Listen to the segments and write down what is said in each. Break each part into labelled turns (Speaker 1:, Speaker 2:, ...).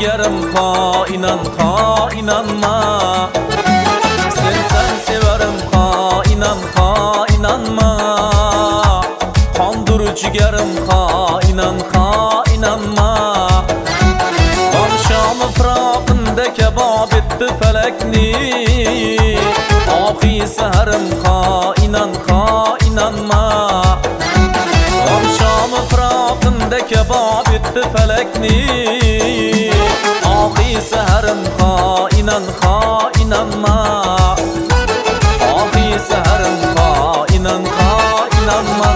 Speaker 1: cigerim inan inanma. Sen severim inan inanma. Kandır cigerim inan inanma. Şamı fıraqında kebab etti felekni. Ahi seherim inan inanma. Şamı fıraqında kebab etti felekni. Ahi seherim inan inanma. Ahi seherim inan inanma.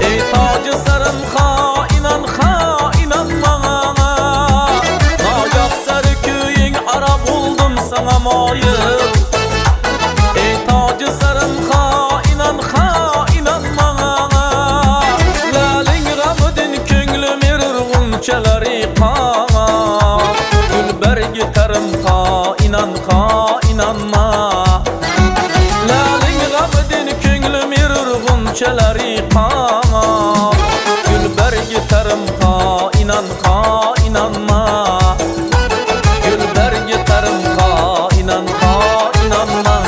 Speaker 1: Ey tacı sarım inan bana. Nagak sarı köyün ara buldum sana mayıl. Ey tacı sarım inan bana. Lalin ramudin köngülüm erir unçaları Gülber gitarım inan inanma. Çeleri Gülber gitarım inan inanma. Gülber gitarım inan inanma.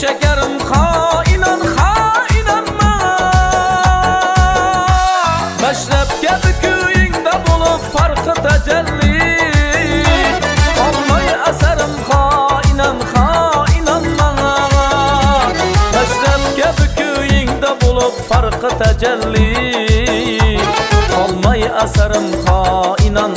Speaker 1: Şekerim inan inanma. Meşrep gibi köyünde bulup farkı tecelli. Olmayı eserim inan inanma. Meşrep gibi köyünde bulup farkı tecelli. Olmayı eserim inan